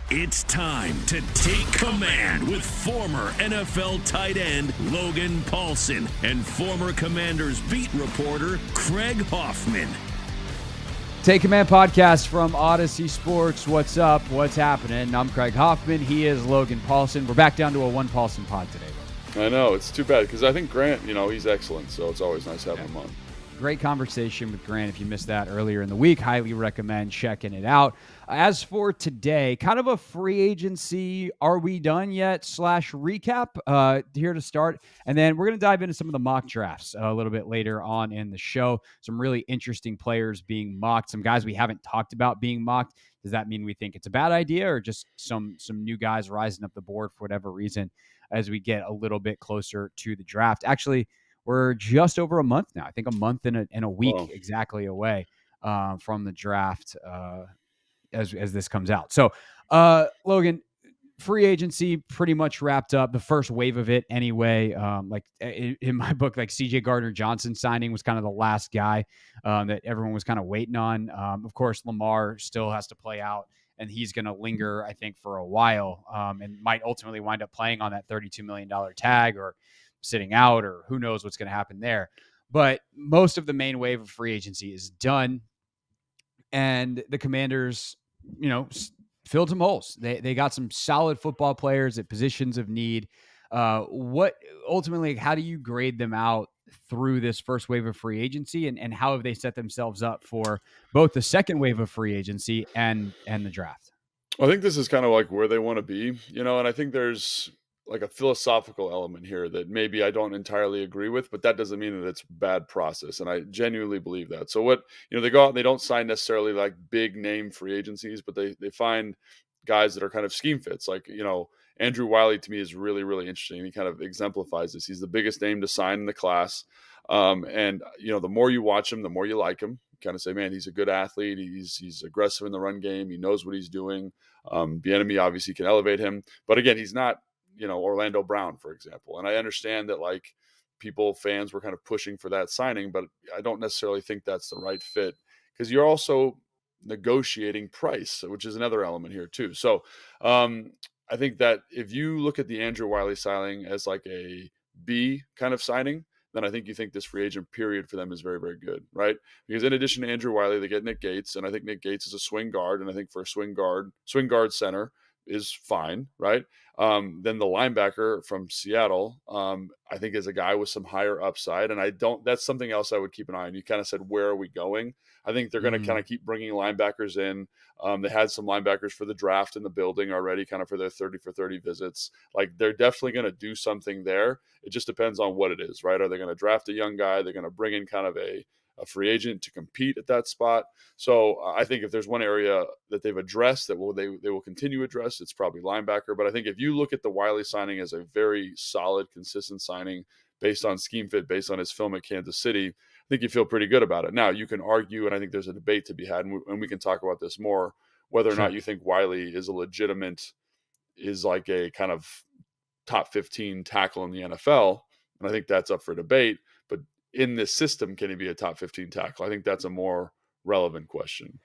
It's time to take command with former NFL tight end Logan Paulsen and former Commanders beat reporter Craig Hoffman. Take Command podcast from Odyssey Sports. What's up? What's happening? I'm Craig Hoffman. He is Logan Paulsen. We're back down to a one Paulsen pod today. I know. It's too bad because I think Grant, he's excellent. So it's always nice having him on. Great conversation with Grant. If you missed that earlier in the week, highly recommend checking it out. As for today, kind of a free agency, are we done yet / recap here to start. And then we're going to dive into some of the mock drafts a little bit later on in the show. Some really interesting players being mocked, some guys we haven't talked about being mocked. Does that mean we think it's a bad idea or just some new guys rising up the board for whatever reason as we get a little bit closer to the draft? Actually, we're just over a month now. I think a month and a week exactly away from the draft as this comes out. So, Logan, free agency pretty much wrapped up. The first wave of it anyway. Like in my book, like CJ Gardner-Johnson signing was kind of the last guy that everyone was kind of waiting on. Of course, Lamar still has to play out, and he's going to linger, I think, for a while and might ultimately wind up playing on that $32 million tag or sitting out, or who knows what's going to happen there. But most of the main wave of free agency is done, and the Commanders, filled some holes. They got some solid football players at positions of need. What ultimately, how do you grade them out through this first wave of free agency, and how have they set themselves up for both the second wave of free agency and the draft? I think this is kind of like where they want to be, and I think there's like a philosophical element here that maybe I don't entirely agree with, but that doesn't mean that it's bad process. And I genuinely believe that. So what, they go out and they don't sign necessarily like big name free agencies, but they find guys that are kind of scheme fits. Like, Andrew Wiley to me is really, really interesting. He kind of exemplifies this. He's the biggest name to sign in the class. And the more you watch him, the more you like him. You kind of say, man, he's a good athlete. He's aggressive in the run game. He knows what he's doing. Bieniemy obviously can elevate him, but again, he's not, Orlando Brown, for example. And I understand that fans were kind of pushing for that signing, but I don't necessarily think that's the right fit because you're also negotiating price, which is another element here too. So I think that if you look at the Andrew Wiley signing as like a B kind of signing, then I think you think this free agent period for them is very, very good, right? Because in addition to Andrew Wiley, they get Nick Gates, and I think Nick Gates is a swing guard, and I think for a swing guard center is fine, right? Then the linebacker from Seattle, I think is a guy with some higher upside. And that's something else I would keep an eye on. You kind of said, where are we going? I think they're going to kind of keep bringing linebackers in. They had some linebackers for the draft in the building already, kind of for their 30 for 30 visits. Like they're definitely going to do something there. It just depends on what it is, right? Are they going to draft a young guy? They're going to bring in kind of a free agent to compete at that spot. So I think if there's one area that they've addressed that they will continue to address, it's probably linebacker. But I think if you look at the Wiley signing as a very solid, consistent signing based on scheme fit, based on his film at Kansas City, I think you feel pretty good about it. Now you can argue, and I think there's a debate to be had, and we can talk about this more, whether or not you think Wiley is like a kind of top 15 tackle in the NFL. And I think that's up for debate. But in this system, can he be a top 15 tackle? I think that's a more relevant question.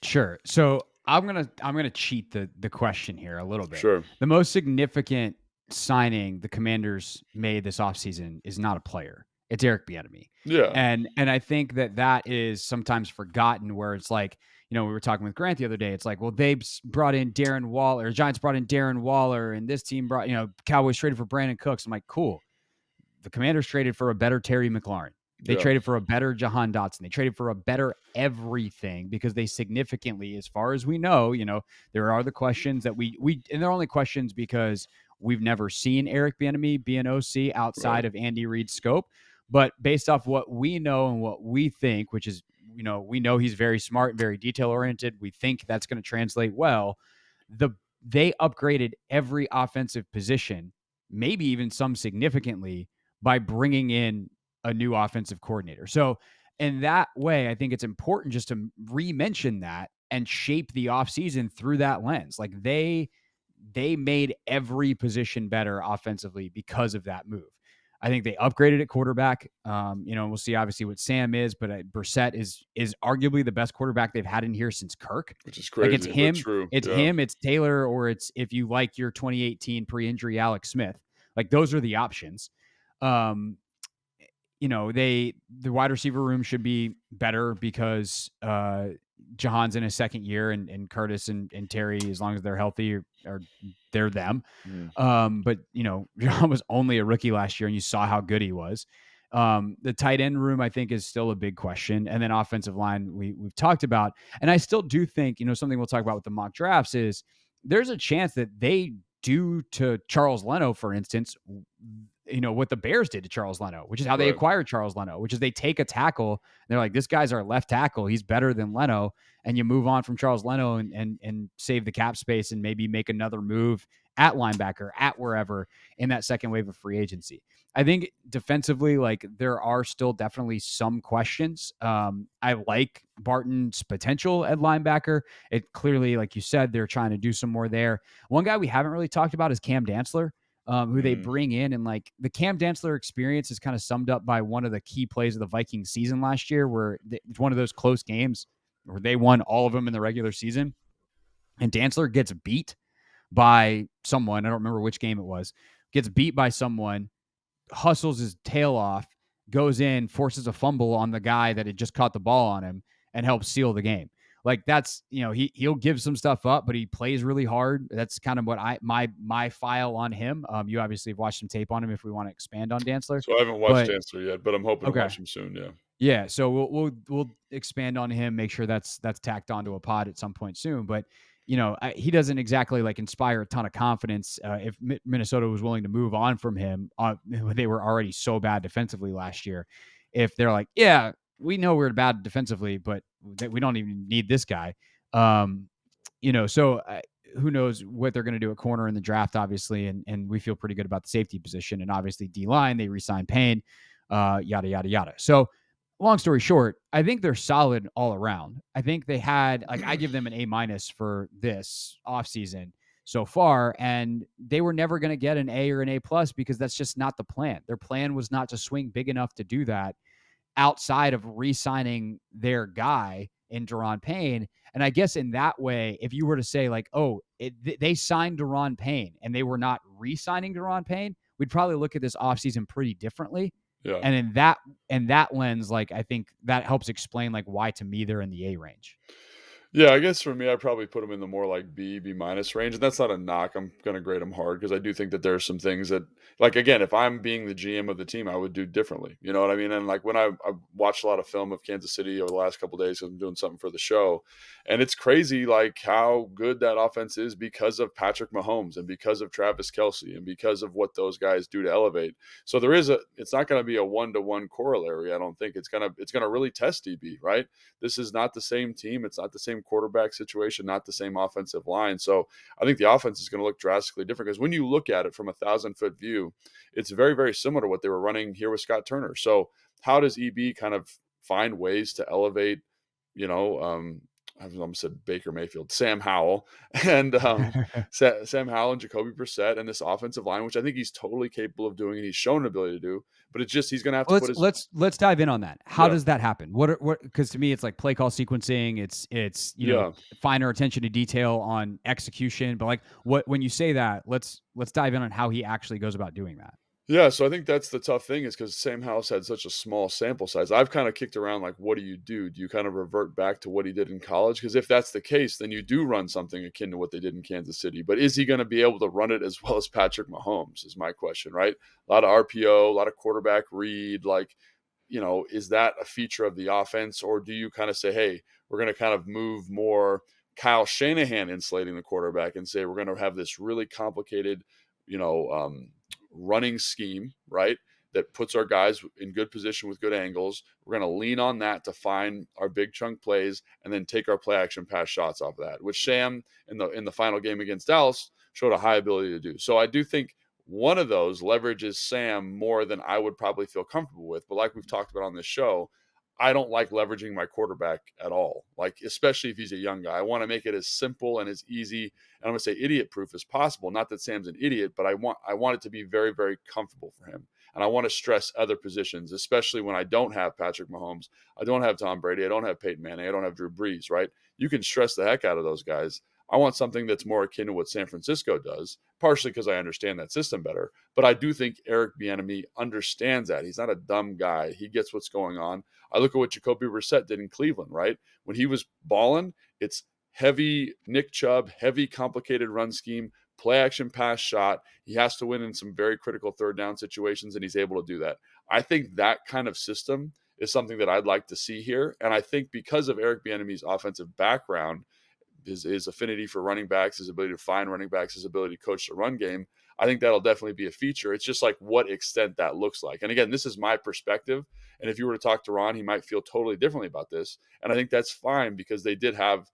Sure. So I'm gonna cheat the question here a little bit. Sure. The most significant signing the Commanders made this offseason is not a player. It's Eric Bieniemy. Yeah. And I think that is sometimes forgotten, where it's like, we were talking with Grant the other day. It's like, well, they brought in Darren Waller, Giants brought in Darren Waller, and this team brought, Cowboys traded for Brandon Cooks. I'm like, cool. The Commanders traded for a better Terry McLaurin. They traded for a better Jahan Dotson. They traded for a better everything because they significantly, as far as we know, there are the questions that we and they're only questions because we've never seen Eric Bieniemy be an OC outside of Andy Reid's scope. But based off what we know and what we think, which is, we know he's very smart, very detail oriented. We think that's going to translate well. They upgraded every offensive position, maybe even some significantly, by bringing in a new offensive coordinator. So in that way, I think it's important just to re-mention that and shape the offseason through that lens. Like they made every position better offensively because of that move. I think they upgraded at quarterback. We'll see obviously what Sam is, but Brissett is arguably the best quarterback they've had in here since Kirk. Which is Like it's crazy, but him, true. it's Yeah. him, it's Taylor, or it's if you like your 2018 pre-injury Alex Smith. Like those are the options. The wide receiver room should be better because Jahan's in his second year and Curtis and Terry, as long as they're healthy, are they're them. But Jahan was only a rookie last year, and you saw how good he was. The tight end room, I think, is still a big question. And then offensive line, we've talked about. And I still do think, something we'll talk about with the mock drafts is there's a chance that they do to Charles Leno, for instance, what the Bears did to Charles Leno, which is how they Right. acquired Charles Leno, which is they take a tackle. And they're like, this guy's our left tackle. He's better than Leno. And you move on from Charles Leno and save the cap space and maybe make another move at linebacker, at wherever in that second wave of free agency. I think defensively, like there are still definitely some questions. I like Barton's potential at linebacker. It clearly, like you said, they're trying to do some more there. One guy we haven't really talked about is Cam Dantzler, who they bring in. And like the Cam Dantzler experience is kind of summed up by one of the key plays of the Vikings season last year, where it's one of those close games where they won all of them in the regular season. And Dantzler gets beat by someone. I don't remember which game it was. Gets beat by someone, hustles his tail off, goes in, forces a fumble on the guy that had just caught the ball on him, and helps seal the game. Like that's, he'll give some stuff up, but he plays really hard. That's kind of what my file on him. You obviously have watched some tape on him if we want to expand on Dantzler. So I haven't watched Dancer yet, but I'm hoping to Okay. watch him soon. Yeah. Yeah, so we'll expand on him. Make sure that's tacked onto a pod at some point soon. But he doesn't exactly like inspire a ton of confidence. If Minnesota was willing to move on from him, they were already so bad defensively last year. If they're like, yeah, we know we're bad defensively, but we don't even need this guy. So who knows what they're going to do at corner in the draft, obviously, and we feel pretty good about the safety position and obviously D-line. They re-signed Payne, yada yada yada. So long story short, I think they're solid all around. I think they had, like, I give them an A- for this offseason so far, and they were never going to get an A or an A+ because that's just not the plan. Their plan was not to swing big enough to do that outside of re-signing their guy in Daron Payne. And I guess in that way, if you were to say like, they signed Daron Payne and they were not re-signing Daron Payne, we'd probably look at this offseason pretty differently. Yeah. And in that lens, like I think that helps explain like why to me they're in the A range. Yeah, I guess for me, I'd probably put them in the more like B minus range. And that's not a knock. I'm going to grade them hard because I do think that there's some things that, like, again, if I'm being the GM of the team, I would do differently. You know what I mean? And like when I watched a lot of film of Kansas City over the last couple of days, 'cause I'm doing something for the show. And it's crazy, like how good that offense is because of Patrick Mahomes and because of Travis Kelce and because of what those guys do to elevate. So it's not going to be a 1-to-1 corollary. I don't think it's going to really test DB, right? This is not the same team. It's not the same quarterback situation, not the same offensive line. So I think the offense is going to look drastically different because when you look at it from 1,000-foot view, it's very, very similar to what they were running here with Scott Turner. So how does EB kind of find ways to elevate, I almost said Baker Mayfield, Sam Howell, and Sam Howell and Jacoby Brissett and this offensive line, which I think he's totally capable of doing and he's shown an ability to do. But it's just he's going to have to put his. Let's dive in on that. How does that happen? What? Because to me, it's like play call sequencing. It's finer attention to detail on execution. But like when you say that, let's dive in on how he actually goes about doing that. Yeah, so I think that's the tough thing is because Sam Howell's had such a small sample size. I've kind of kicked around like, what do you do? Do you kind of revert back to what he did in college? Because if that's the case, then you do run something akin to what they did in Kansas City. But is he going to be able to run it as well as Patrick Mahomes is my question, right? A lot of RPO, a lot of quarterback read. Like, is that a feature of the offense? Or do you kind of say, hey, we're going to kind of move more Kyle Shanahan insulating the quarterback and say we're going to have this really complicated, running scheme, right? That puts our guys in good position with good angles. We're going to lean on that to find our big chunk plays and then take our play action pass shots off of that, which Sam in the final game against Dallas showed a high ability to do. So I do think one of those leverages Sam more than I would probably feel comfortable with. But like we've talked about on this show, I don't like leveraging my quarterback at all. Like, especially if he's a young guy, I want to make it as simple and as easy, and I'm going to say idiot proof as possible. Not that Sam's an idiot, but I want it to be very, very comfortable for him. And I want to stress other positions, especially when I don't have Patrick Mahomes, I don't have Tom Brady, I don't have Peyton Manning, I don't have Drew Brees, right? You can stress the heck out of those guys. I want something that's more akin to what San Francisco does, partially because I understand that system better. But I do think Eric Bieniemy understands that. He's not a dumb guy. He gets what's going on. I look at what Jacoby Brissett did in Cleveland, right? When he was balling, it's heavy Nick Chubb, heavy complicated run scheme, play action pass shot. He has to win in some very critical third down situations, and he's able to do that. I think that kind of system is something that I'd like to see here. And I think because of Eric Bieniemy's offensive background, his affinity for running backs, his ability to find running backs, his ability to coach the run game, I think that'll definitely be a feature. It's just like what extent that looks like. And again, this is my perspective. And if you were to talk to Ron, he might feel totally differently about this. And I think that's fine because they did have,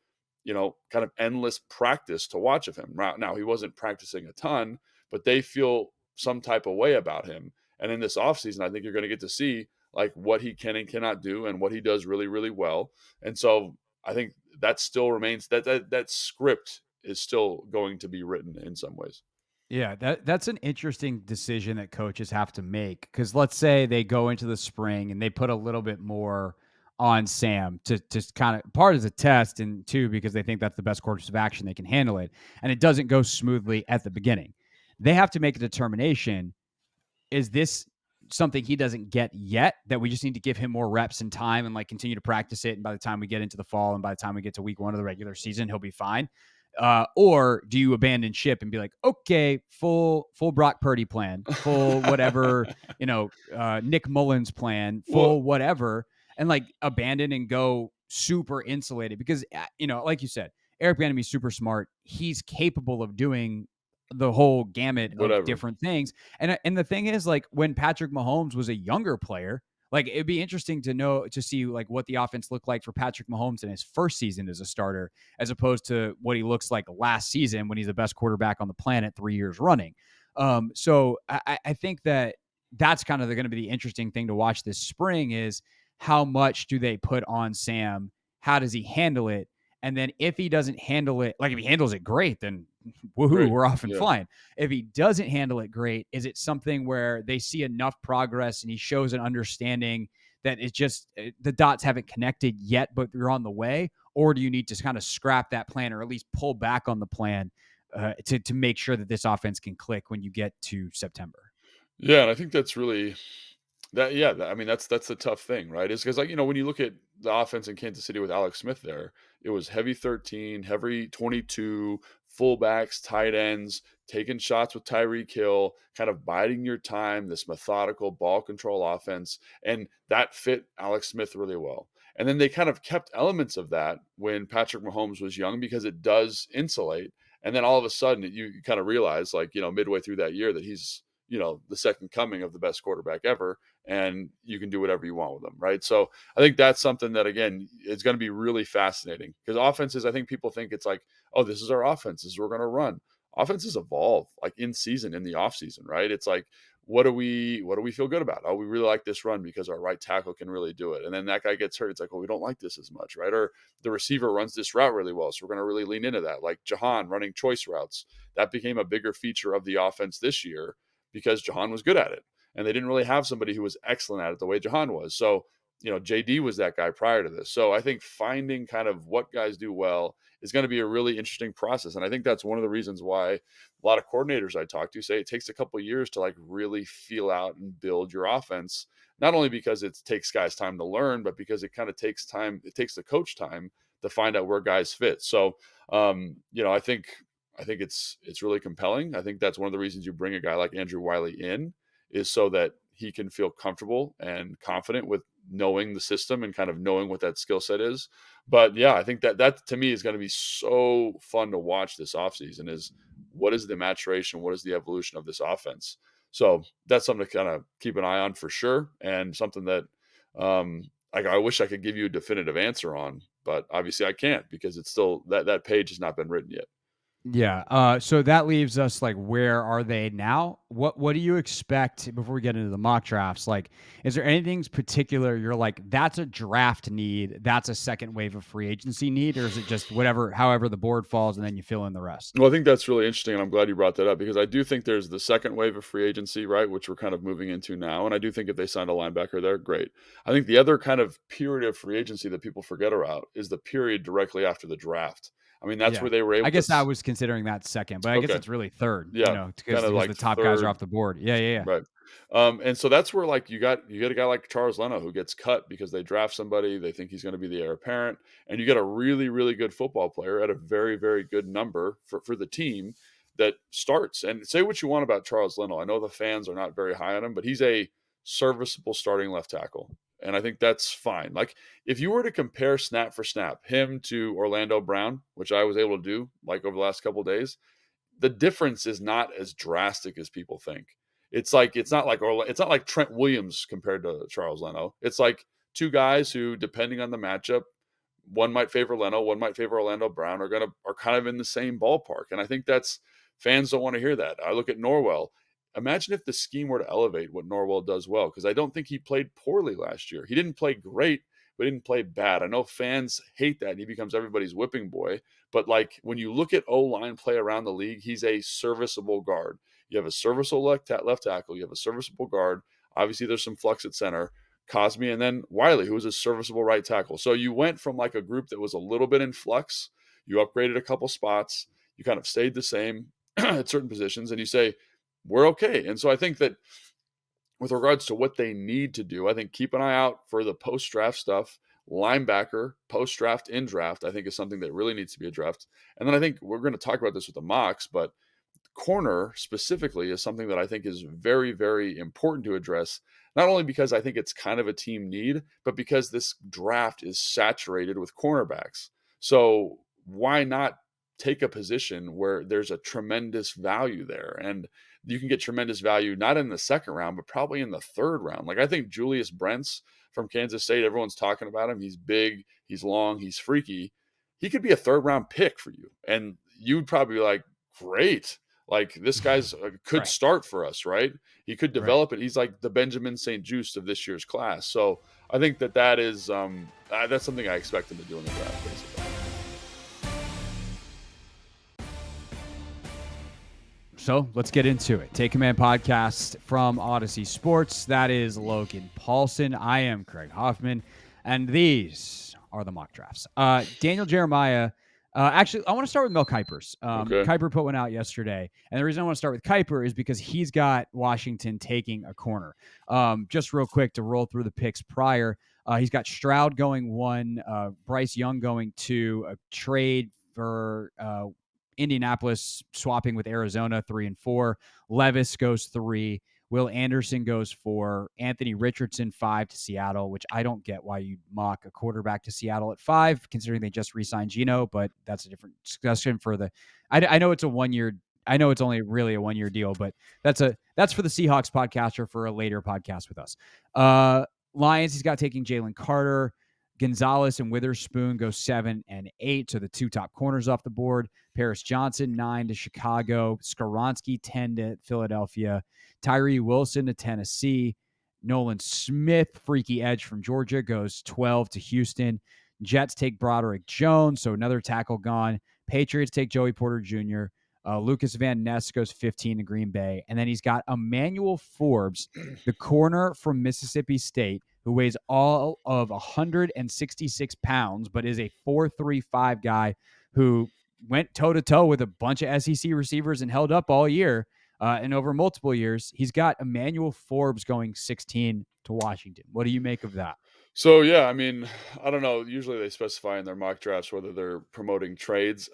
kind of endless practice to watch of him. Now, he wasn't practicing a ton, but they feel some type of way about him. And in this offseason, I think you're going to get to see like what he can and cannot do and what he does really, really well. And so I think that still remains, that script is still going to be written in some ways. Yeah, that's an interesting decision that coaches have to make, because let's say they go into the spring and they put a little bit more on Sam to kind of part as a test, and two, because they think that's the best course of action, they can handle it, and it doesn't go smoothly at the beginning. They have to make a determination: is this something he doesn't get yet, that we just need to give him more reps and time and like continue to practice it, and by the time we get into the fall and by the time we get to week 1 of the regular season, he'll be fine? Or do you abandon ship and be like, okay, full Brock Purdy plan, full whatever, Nick Mullins plan, full whatever, and like abandon and go super insulated? Because, like you said, Eric Bieniemy is super smart. He's capable of doing the whole gamut of different things. And the thing is, like, when Patrick Mahomes was a younger player, like, it'd be interesting to see like what the offense looked like for Patrick Mahomes in his first season as a starter, as opposed to what he looks like last season when he's the best quarterback on the planet 3 years running. So I think that's kind of going to be the interesting thing to watch this spring, is how much do they put on Sam? How does he handle it? And then if he doesn't handle it, like if he handles it great, then woohoo, Great. we're off and Yeah. flying. If he doesn't handle it great, is it something where they see enough progress and he shows an understanding that it's just the dots haven't connected yet, but you're on the way? Or do you need to kind of scrap that plan, or at least pull back on the plan to make sure that this offense can click when you get to September? Yeah. And I think that's really I mean, that's the tough thing, right? Is because, like, when you look at the offense in Kansas City with Alex Smith there, it was heavy 13, heavy 22, fullbacks, tight ends, taking shots with Tyreek Hill, kind of biding your time, this methodical ball control offense. And that fit Alex Smith really well. And then they kind of kept elements of that when Patrick Mahomes was young, because it does insulate. And then all of a sudden you kind of realize, like, midway through that year, that he's, the second coming of the best quarterback ever, and you can do whatever you want with them, right? So I think that's something that, again, is going to be really fascinating, because offenses, I think people think it's like, oh, this is our offense, this is we're going to run. Offenses evolve like in season, in the off season, right? It's like, what do we feel good about? Oh, we really like this run because our right tackle can really do it. And then that guy gets hurt. It's like, well, we don't like this as much, right? Or the receiver runs this route really well, so we're going to really lean into that. Like Jahan running choice routes, that became a bigger feature of the offense this year because Jahan was good at it. And they didn't really have somebody who was excellent at it the way Jahan was. So, JD was that guy prior to this. So I think finding kind of what guys do well is going to be a really interesting process. And I think that's one of the reasons why a lot of coordinators I talk to say it takes a couple of years to like really feel out and build your offense. Not only because it takes guys time to learn, but because it kind of takes time. It takes the coach time to find out where guys fit. So, I think it's really compelling. I think that's one of the reasons you bring a guy like Andrew Wiley in, is so that he can feel comfortable and confident with knowing the system and kind of knowing what that skill set is. But yeah, I think that to me is going to be so fun to watch this offseason, is what is the maturation, what is the evolution of this offense. So that's something to kind of keep an eye on for sure, and something that I wish I could give you a definitive answer on, but obviously I can't, because it's still that page has not been written yet. Yeah. So that leaves us like, where are they now? What do you expect before we get into the mock drafts? Like, is there anything particular you're like, that's a draft need, that's a second wave of free agency need, or is it just whatever, however the board falls, and then you fill in the rest? Well, I think that's really interesting, and I'm glad you brought that up because I do think there's the second wave of free agency, right, which we're kind of moving into now, and I do think if they signed a linebacker there, great. I think the other kind of period of free agency that people forget about is the period directly after the draft. I mean, that's Yeah. where they were able I to guess I was considering that second, but I guess okay, it's really third, yeah, because kinda the like top guys are 3rd. off the board. Yeah, yeah, yeah. Right. And so that's where like you get a guy like Charles Leno who gets cut because they draft somebody, they think he's going to be the heir apparent, and you get a really, really good football player at a very, very good number for the team that starts. And say what you want about Charles Leno. I know the fans are not very high on him, but he's a serviceable starting left tackle. And I think that's fine. Like if you were to compare snap for snap him to Orlando Brown, which I was able to do like over the last couple of days, the difference is not as drastic as people think. It's not like Trent Williams compared to Charles Leno. It's like two guys who, depending on the matchup, one might favor Leno, one might favor Orlando Brown, are kind of in the same ballpark. And I think that's fans don't want to hear that. I look at Norwell. Imagine if the scheme were to elevate what Norwell does well, because I don't think he played poorly last year. He didn't play great, but he didn't play bad. I know fans hate that, and he becomes everybody's whipping boy. But like when you look at O-line play around the league, he's a serviceable guard. You have a serviceable left tackle. You have a serviceable guard. Obviously, there's some flux at center. Cosme and then Wiley, who was a serviceable right tackle. So you went from like a group that was a little bit in flux. You upgraded a couple spots. You kind of stayed the same at certain positions, and you say, we're okay. And so I think that with regards to what they need to do, I think keep an eye out for the post-draft stuff. Linebacker, post-draft, in-draft, I think is something that really needs to be addressed. And then I think we're going to talk about this with the mocks, but corner specifically is something that I think is very, very important to address. Not only because I think it's kind of a team need, but because this draft is saturated with cornerbacks. So why not take a position where there's a tremendous value there? And you can get tremendous value not in the second round, but probably in the third round. Like I think Julius Brents from Kansas State, everyone's talking about him. He's big, he's long, he's freaky. He could be a third round pick for you. And you'd probably be like, great. Like this guy's could Right. start for us, right? He could Right. develop it. He's like the Benjamin St. Juste of this year's class. So I think that is that's something I expect him to do in the draft, basically. So let's get into it. Take Command podcast from Odyssey Sports. That is Logan Paulson. I am Craig Hoffman, and these are the mock drafts. Daniel Jeremiah. Actually, I want to start with Mel Kiper's. Okay. Kiper put one out yesterday, and the reason I want to start with Kiper is because he's got Washington taking a corner. Just real quick to roll through the picks prior. He's got Stroud going 1, Bryce Young going 2, a trade for Indianapolis swapping with Arizona 3 and 4. Levis goes 3. Will Anderson goes 4. Anthony Richardson 5 to Seattle, which I don't get why you mock a quarterback to Seattle at 5, considering they just re-signed Geno, but that's a different discussion for the. I know it's a 1 year. I know it's only really a 1 year deal, but that's for the Seahawks podcast or for a later podcast with us. Lions, he's got taking Jalen Carter. Gonzalez and Witherspoon go 7 and 8, so the two top corners off the board. Paris Johnson 9 to Chicago. Skoronski 10 to Philadelphia. Tyree Wilson to Tennessee. Nolan Smith, freaky edge from Georgia, goes 12 to Houston. Jets take Broderick Jones, so another tackle gone. Patriots take Joey Porter Jr. Lucas Van Ness goes 15 to Green Bay. And then he's got Emmanuel Forbes, the corner from Mississippi State, who weighs all of 166 pounds, but is a 4.35 guy who went toe-to-toe with a bunch of SEC receivers and held up all year and over multiple years. He's got Emmanuel Forbes going 16 to Washington. What do you make of that? So yeah, I mean, I don't know. Usually they specify in their mock drafts whether they're promoting trades.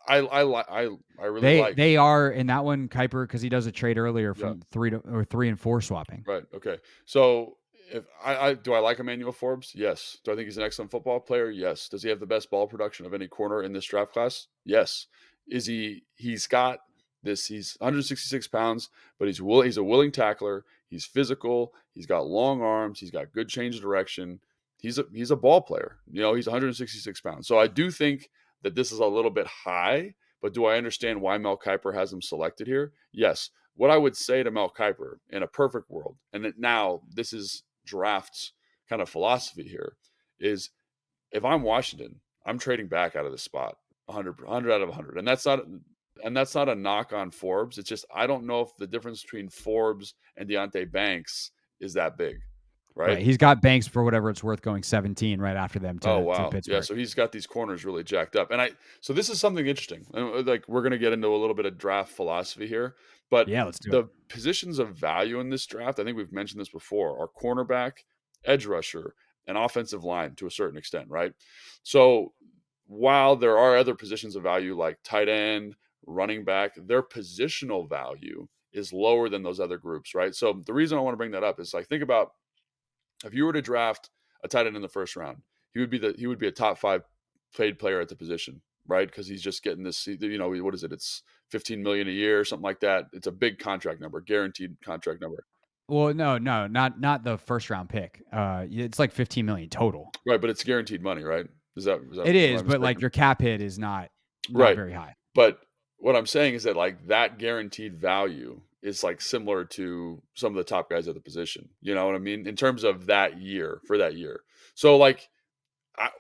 I really like. They are in that one, Kuiper, because he does a trade earlier Yeah. from 3 and 4 swapping. Right. Okay. So if I do I like Emmanuel Forbes? Yes. Do I think he's an excellent football player? Yes. Does he have the best ball production of any corner in this draft class? Yes. Is he's got this, he's 166 pounds, but he's a willing tackler. He's physical. He's got long arms. He's got good change of direction. He's a ball player. You know, he's 166 pounds. So I do think that this is a little bit high, But do I understand why Mel Kiper has him selected here? Yes. What I would say to Mel Kiper in a perfect world, and that now this is draft's kind of philosophy here, is if I'm Washington, I'm trading back out of this spot 100 out of 100. And that's not a knock on Forbes. It's just I don't know if the difference between Forbes and Deonte Banks is that big, right? Right. He's got Banks for whatever it's worth going 17 right after them Oh to wow, yeah. Pittsburgh. So he's got these corners really jacked up, and so this is something interesting. Like we're gonna get into a little bit of draft philosophy here, but Yeah, let's do it. the positions of value in this draft, I think we've mentioned this before, are cornerback, edge rusher, and offensive line to a certain extent, right? So while there are other positions of value like tight end, running back, their positional value is lower than those other groups, right? So the reason I want to bring that up is like think about if you were to draft a tight end in the first round, he would be a top 5 paid player at the position, right? Because he's just getting this, what is it? It's 15 million a year, something like that. It's a big contract number, guaranteed contract number, Well, no, not the first round pick. It's like 15 million total. right? But it's guaranteed money, right? Is that It am I is, but like mistaken? your cap hit is not Right. very high. But what I'm saying is that like that guaranteed value is like similar to some of the top guys at the position. You know what I mean? In terms of that year for that year. So like I,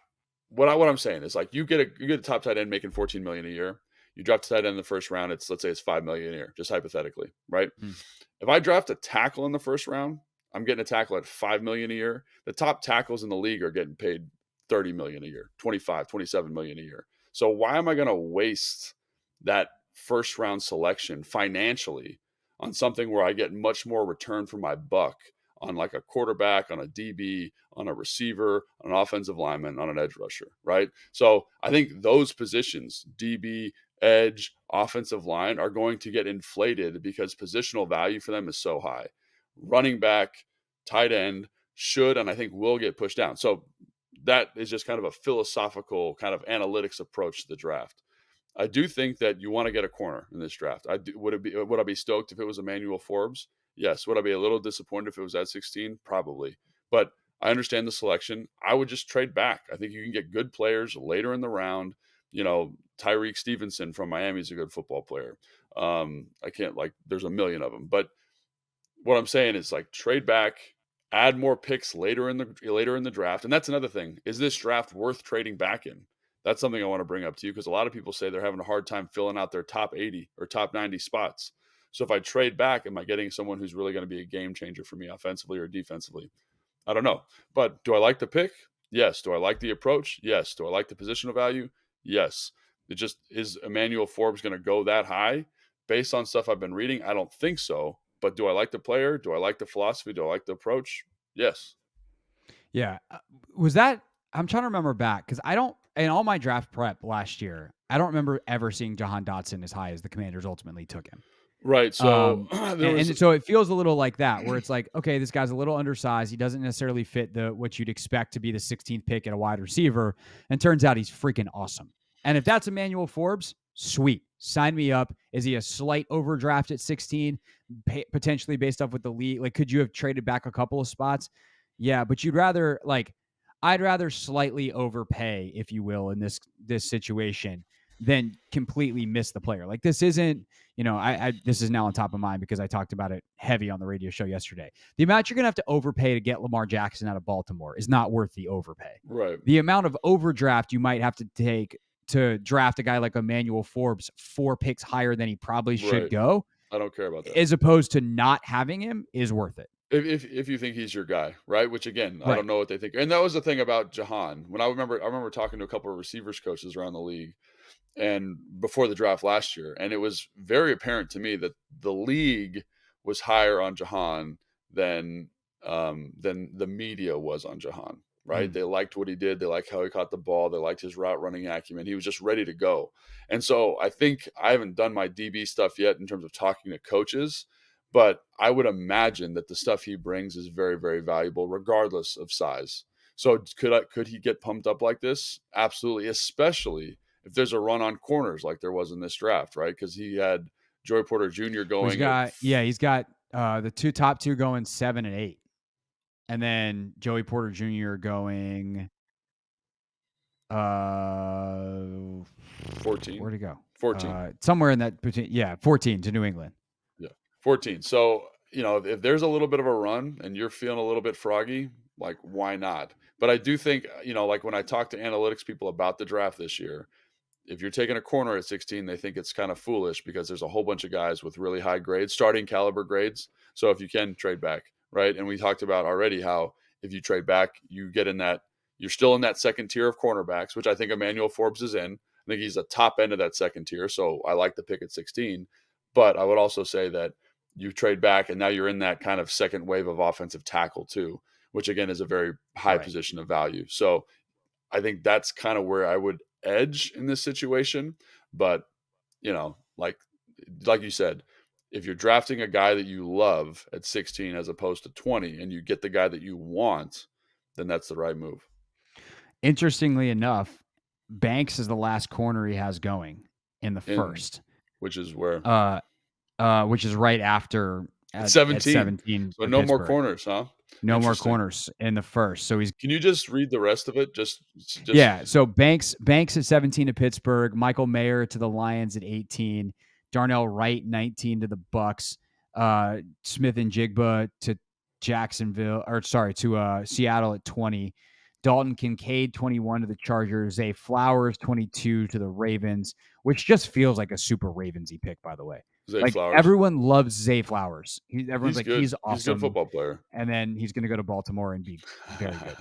what I'm saying is like you get a top tight end making 14 million a year. You draft a tight end in the first round, let's say it's 5 million a year, just hypothetically, right? Hmm. If I draft a tackle in the first round, I'm getting a tackle at 5 million a year. The top tackles in the league are getting paid 30 million a year, 25, 27 million a year. So why am I going to waste that first round selection financially on something where I get much more return for my buck on like a quarterback, on a DB, on a receiver, on an offensive lineman, on an edge rusher, right? So I think those positions, DB, edge, offensive line, are going to get inflated because positional value for them is so high. Running back, tight end should, and I think will get pushed down. So that is just kind of a philosophical kind of analytics approach to the draft. I do think that you want to get a corner in this draft. Would I be stoked if it was Emmanuel Forbes? Yes. Would I be a little disappointed if it was at 16? Probably. But I understand the selection. I would just trade back. I think you can get good players later in the round. Tyreek Stevenson from Miami is a good football player. I can't there's a million of them. But what I'm saying is like trade back, add more picks later in the draft. And that's another thing. Is this draft worth trading back in? That's something I want to bring up to you because a lot of people say they're having a hard time filling out their top 80 or top 90 spots. So if I trade back, am I getting someone who's really going to be a game changer for me offensively or defensively? I don't know. But do I like the pick? Yes. Do I like the approach? Yes. Do I like the positional value? Yes. Is Emmanuel Forbes going to go that high based on stuff I've been reading? I don't think so. But do I like the player? Do I like the philosophy? Do I like the approach? Yes. Yeah. I'm trying to remember back because in all my draft prep last year, I don't remember ever seeing Jahan Dotson as high as the Commanders ultimately took him. Right. So and so it feels a little like that, where it's like, okay, this guy's a little undersized. He doesn't necessarily fit what you'd expect to be the 16th pick at a wide receiver. And turns out he's freaking awesome. And if that's Emmanuel Forbes, sweet. Sign me up. Is he a slight overdraft at 16, potentially based off with the league? Like, could you have traded back a couple of spots? Yeah, but I'd rather slightly overpay, if you will, in this situation than completely miss the player. Like this isn't, this is now on top of mind because I talked about it heavy on the radio show yesterday. The amount you're going to have to overpay to get Lamar Jackson out of Baltimore is not worth the overpay. Right. The amount of overdraft you might have to take to draft a guy like Emmanuel Forbes 4 picks higher than he probably should go, I don't care about that. as opposed to not having him, is worth it. If you think he's your guy, right? Which again, I Right. don't know what they think. And that was the thing about Jahan. I remember talking to a couple of receivers coaches around the league and before the draft last year, and it was very apparent to me that the league was higher on Jahan than the media was on Jahan. Right? They liked what he did. They liked how he caught the ball. They liked his route running acumen. He was just ready to go. And so I think I haven't done my DB stuff yet in terms of talking to coaches, but I would imagine that the stuff he brings is very, very valuable, regardless of size. So could he get pumped up like this? Absolutely, especially if there's a run on corners like there was in this draft, right? Because he had Joey Porter Jr. going. He's got the top two going 7 and 8, and then Joey Porter Jr. going 14. Where'd he go? 14. Somewhere in that between 14 to New England. Yeah. 14. So, if there's a little bit of a run and you're feeling a little bit froggy, like why not? But I do think, like when I talk to analytics people about the draft this year, if you're taking a corner at 16, they think it's kind of foolish because there's a whole bunch of guys with really high grades, starting caliber grades. So if you can trade back, right? And we talked about already how if you trade back, you're still in that second tier of cornerbacks, which I think Emmanuel Forbes is in. I think he's the top end of that second tier. So I like the pick at 16. But I would also say that you trade back and now you're in that kind of second wave of offensive tackle too, which again is a very high Right. position of value. So I think that's kind of where I would edge in this situation. But, like you said, if you're drafting a guy that you love at 16 as opposed to 20 and you get the guy that you want, then that's the right move. Interestingly enough, Banks is the last corner he has going in the first, which is where which is right after at 17 So to no more Pittsburgh. corners, huh? No more corners in the first. So Can you just read the rest of it? Just yeah. So Banks at 17 to Pittsburgh, Michael Mayer to the Lions at 18, Darnell Wright 19 to the Bucks, Smith and Jigba to Seattle at 20, Dalton Kincaid 21 to the Chargers, Zay Flowers 22 to the Ravens, which just feels like a super Ravensy pick, by the way. Zay Flowers. Everyone loves Zay Flowers. Everyone's like, good. he's awesome. He's a good football player. And then he's going to go to Baltimore and be very good.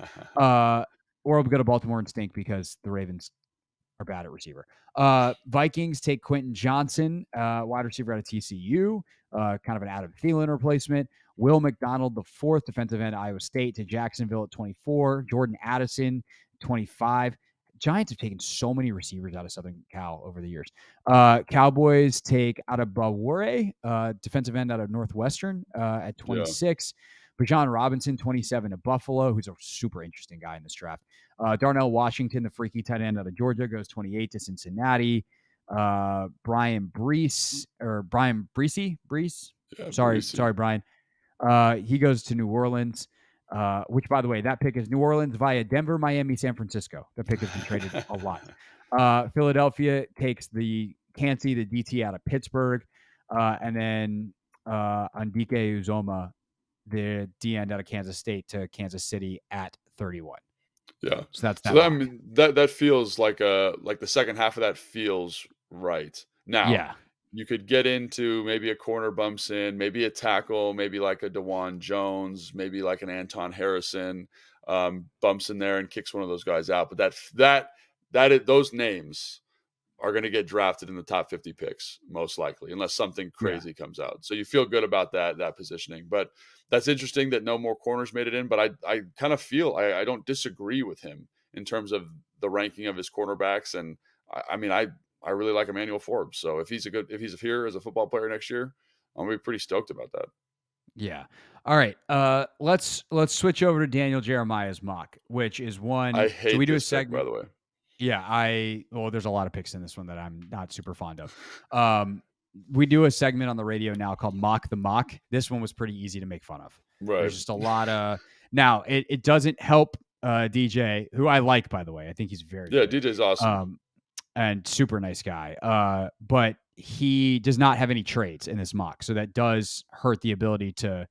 Or he'll go to Baltimore and stink because the Ravens are bad at receiver. Vikings take Quentin Johnson, wide receiver out of TCU, kind of an Adam Thielen replacement. Will McDonald, the fourth defensive end, Iowa State, to Jacksonville at 24. Jordan Addison, 25. Giants have taken so many receivers out of Southern Cal over the years. Cowboys take Adebawore, defensive end out of Northwestern, at 26. Yeah. Bijan Robinson, 27 to Buffalo, who's a super interesting guy in this draft. Darnell Washington, the freaky tight end out of Georgia, goes 28 to Cincinnati. Brian Brees. Yeah, sorry, Brian. He goes to New Orleans, which, by the way, that pick is New Orleans via Denver, Miami, San Francisco. The pick has been traded a lot. Philadelphia takes the DT out of Pittsburgh, and then Andike Uzoma, the D end out of Kansas State, to Kansas City at 31. Yeah. So that's that. So that feels like the second half of that feels right. Now, yeah. You could get into maybe a corner bumps in, maybe a tackle, maybe like a DeJuan Jones, maybe like an Anton Harrison bumps in there and kicks one of those guys out. But those names are going to get drafted in the top 50 picks, most likely, unless something crazy comes out. So you feel good about that positioning. But that's interesting that no more corners made it in. But I kind of feel I don't disagree with him in terms of the ranking of his cornerbacks. And I really like Emmanuel Forbes. So if he's here as a football player next year, I'm gonna be pretty stoked about that. Yeah. All right. Let's switch over to Daniel Jeremiah's mock, which is one. I hate we do this a segment, pick, by the way. Yeah, there's a lot of picks in this one that I'm not super fond of. We do a segment on the radio now called Mock the Mock. This one was pretty easy to make fun of. Right. There's just a lot of now. It doesn't help DJ, who I like, by the way. I think he's very good. DJ's awesome. And super nice guy. But he does not have any trades in this mock, so that does hurt the ability to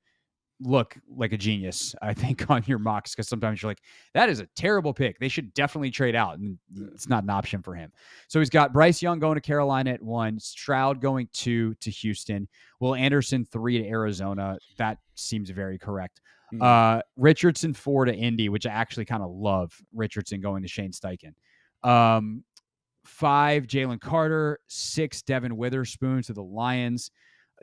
look like a genius, I think, on your mocks, because sometimes you're like, that is a terrible pick. They should definitely trade out, and it's not an option for him. So he's got Bryce Young going to Carolina at 1, Stroud going 2 to Houston, Will Anderson 3 to Arizona. That seems very correct. Richardson 4 to Indy, which I actually kind of love. Richardson going to Shane Steichen. 5, Jalen Carter. 6, Devin Witherspoon to the Lions.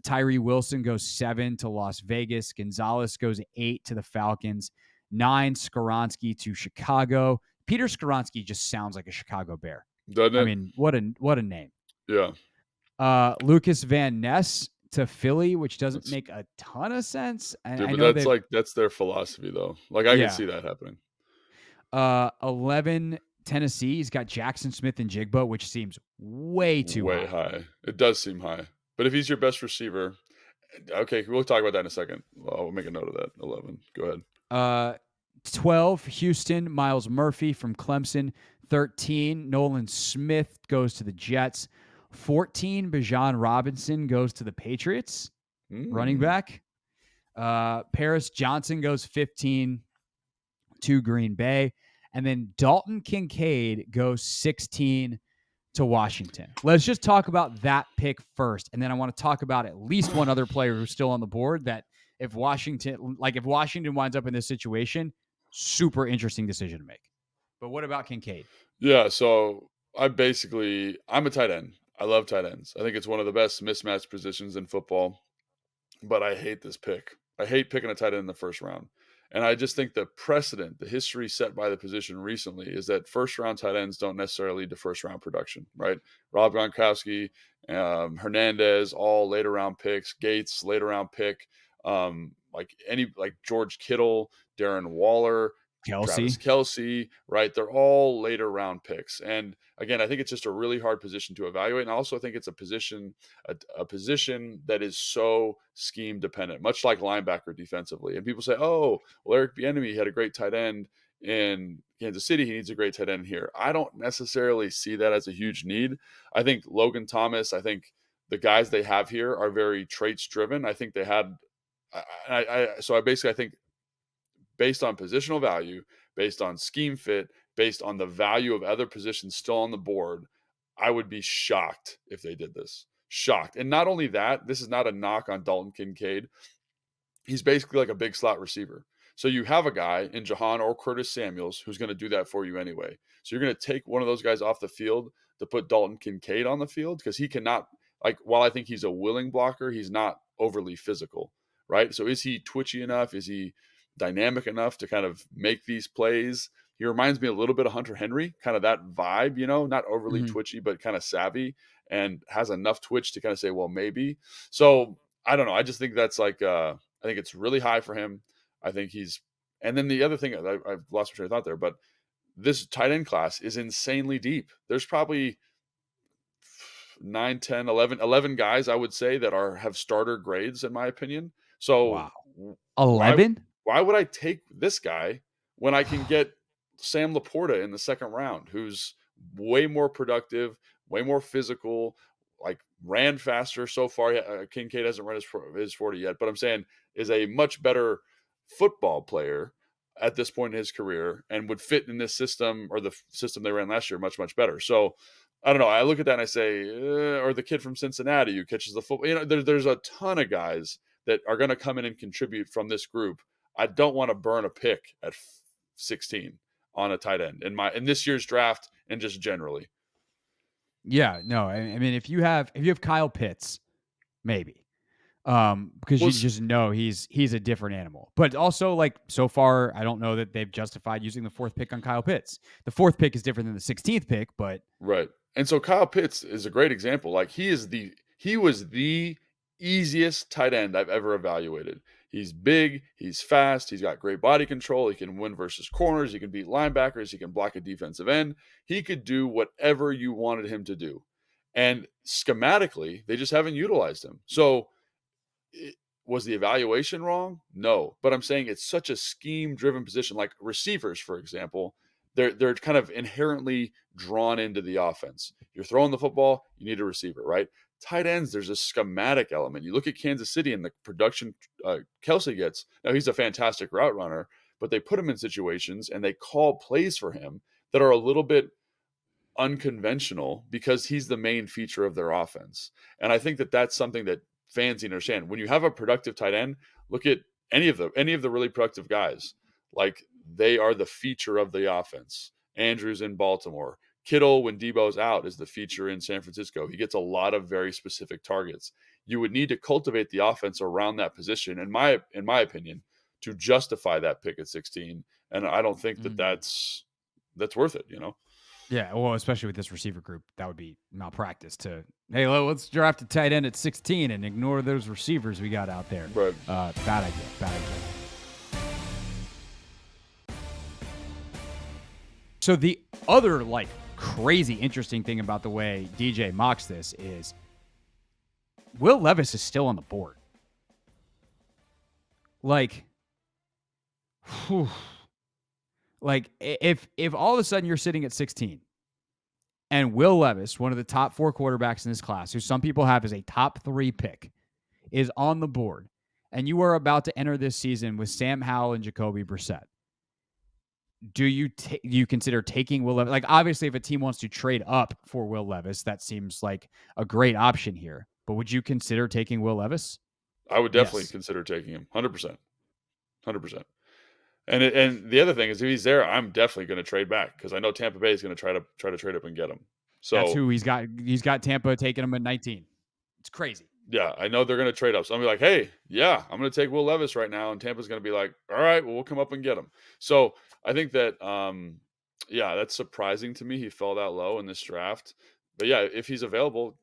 Tyree Wilson goes 7 to Las Vegas. Gonzalez goes 8 to the Falcons. 9, Skoronski to Chicago. Peter Skoronski just sounds like a Chicago Bear. Doesn't it? I mean, what a name. Yeah. Lucas Van Ness to Philly, which doesn't make a ton of sense. That's their philosophy, though. Like, I can see that happening. 11, Tennessee. He's got Jackson Smith and Jigba, which seems way high. It does seem high. But if he's your best receiver, okay, we'll talk about that in a second. I'll make a note of that. 11. Go ahead. 12, Houston, Miles Murphy from Clemson. 13, Nolan Smith goes to the Jets. 14, Bijan Robinson goes to the Patriots, running back. Paris Johnson goes 15 to Green Bay. And then Dalton Kincaid goes 16 to Washington. Let's just talk about that pick first. And then I want to talk about at least one other player who's still on the board that if Washington winds up in this situation, super interesting decision to make. But what about Kincaid? Yeah, so I'm a tight end. I love tight ends. I think it's one of the best mismatched positions in football, but I hate this pick. I hate picking a tight end in the first round. And I just think the precedent, the history set by the position recently is that first round tight ends don't necessarily lead to first round production, right? Rob Gronkowski, Hernandez, all later round picks, Gates, later round pick, like George Kittle, Darren Waller, Travis Kelce, right? They're all later round picks. And again, I think it's just a really hard position to evaluate. And I also think it's a position that is so scheme dependent, much like linebacker defensively. And people say, oh, well, Eric Bieniemy had a great tight end in Kansas City. He needs a great tight end here. I don't necessarily see that as a huge need. I think Logan Thomas, I think the guys they have here are very traits driven. I think they had, I think based on positional value, based on scheme fit, based on the value of other positions still on the board, I would be shocked if they did this. Shocked. And not only that, this is not a knock on Dalton Kincaid. He's basically like a big slot receiver. So you have a guy in Jahan or Curtis Samuels who's going to do that for you anyway. So you're going to take one of those guys off the field to put Dalton Kincaid on the field because he cannot, while I think he's a willing blocker, he's not overly physical, right? So is he twitchy enough? Is he dynamic enough to kind of make these plays? He reminds me a little bit of Hunter Henry, kind of that vibe, not overly twitchy, but kind of savvy and has enough twitch to kind of say, well, maybe. So I don't know. I just think that's I think it's really high for him. I think and then the other thing, I've lost my train of thought there, but this tight end class is insanely deep. There's probably 9, 10, 11 guys, I would say, that have starter grades, in my opinion. So wow. 11? Why would I take this guy when I can get Sam Laporta in the second round, who's way more productive, way more physical, ran faster so far. Kincaid hasn't run his 40 yet, but I'm saying is a much better football player at this point in his career and would fit in this system or the system they ran last year much, much better. So I don't know. I look at that and I say, or the kid from Cincinnati who catches the football. There's a ton of guys that are going to come in and contribute from this group. I don't want to burn a pick at 16 on a tight end in this year's draft and just generally. Yeah, no. I mean, if you have Kyle Pitts, maybe, because you just know he's a different animal. But also, so far, I don't know that they've justified using the 4th pick on Kyle Pitts. The 4th pick is different than the 16th pick, but right. And so Kyle Pitts is a great example. He was the easiest tight end I've ever evaluated. He's big, he's fast, he's got great body control, he can win versus corners, he can beat linebackers, he can block a defensive end. He could do whatever you wanted him to do. And schematically, they just haven't utilized him. So was the evaluation wrong? No. But I'm saying it's such a scheme-driven position. Like receivers, for example, they're kind of inherently drawn into the offense. You're throwing the football, you need a receiver, right? Tight ends, there's a schematic element. You look at Kansas City and the production Kelce gets. Now, he's a fantastic route runner, but they put him in situations and they call plays for him that are a little bit unconventional because he's the main feature of their offense. And I think that that's something that fans need to understand. When you have a productive tight end, look at any of the really productive guys. They are the feature of the offense. Andrews in Baltimore. Kittle, when Debo's out, is the feature in San Francisco. He gets a lot of very specific targets. You would need to cultivate the offense around that position, in my opinion, to justify that pick at 16. And I don't think that that's worth it, Yeah, well, especially with this receiver group, that would be malpractice to, hey, let's draft a tight end at 16 and ignore those receivers we got out there. Right. Bad idea. So the other, crazy interesting thing about the way DJ mocks this is Will Levis is still on the board. Like if all of a sudden you're sitting at 16 and Will Levis, one of the top 4 quarterbacks in this class, who some people have as a top 3 pick, is on the board, and you are about to enter this season with Sam Howell and Jacoby Brissett, do you consider taking Will Levis? Like, obviously, if a team wants to trade up for Will Levis, that seems like a great option here. But would you consider taking Will Levis? I would definitely Yes. consider taking him, 100%, 100%. And the other thing is, if he's there, I'm definitely going to trade back because I know Tampa Bay is going to try to trade up and get him. That's So who he's got. He's got Tampa taking him at 19. It's crazy. yeah, I know they're going to trade up. So I'm gonna be like, hey, yeah, I'm going to take Will Levis right now, and Tampa's going to be like, all right, well, we'll come up and get him. So I think that, yeah, that's surprising to me. He fell that low in this draft, but yeah, if he's available,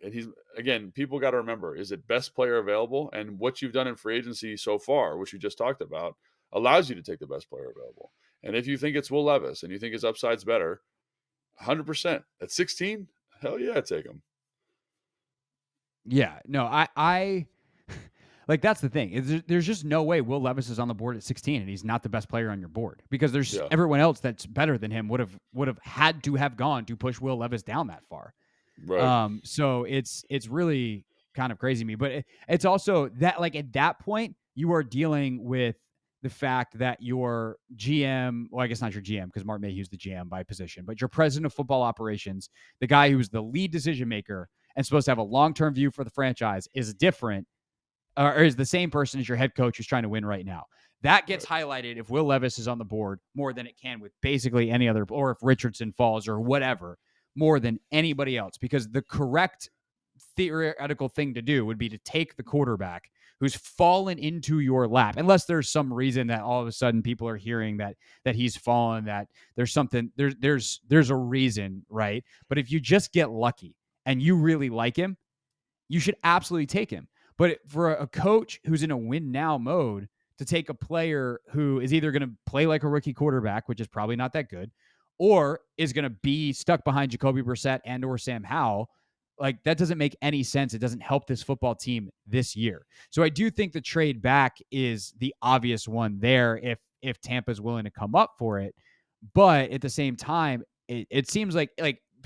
and he's again, people got to remember, is it best player available? And what you've done in free agency so far, which you just talked about, allows you to take the best player available. And if you think it's Will Levis and you think his upside's better, 100% at 16, hell yeah, take him. Yeah. No, I like that's the thing. There's just no way Will Levis is on the board at 16 and he's not the best player on your board because there's Yeah, everyone else that's better than him would have had to have gone to push Will Levis down that far. right. So it's really kind of crazy to me, but it's also that like at that point you are dealing with the fact that your GM, well, I guess not your GM because Mark Mayhew's the GM by position, but your president of football operations, the guy who's the lead decision maker and supposed to have a long-term view for the franchise, is different or is the same person as your head coach who's trying to win right now. That gets highlighted if Will Levis is on the board more than it can with basically any other, or if Richardson falls or whatever, more than anybody else, because the correct theoretical thing to do would be to take the quarterback who's fallen into your lap, unless there's some reason that all of a sudden people are hearing that he's fallen, that there's something, there's a reason, right? But if you just get lucky and you really like him, you should absolutely take him. But for a coach who's in a win now mode to take a player who is either going to play like a rookie quarterback, which is probably not that good, or is going to be stuck behind Jacoby Brissett and or Sam Howell, like that doesn't make any sense. It doesn't help this football team this year. So I do think the trade back is the obvious one there if Tampa's willing to come up for it. But at the same time, it seems like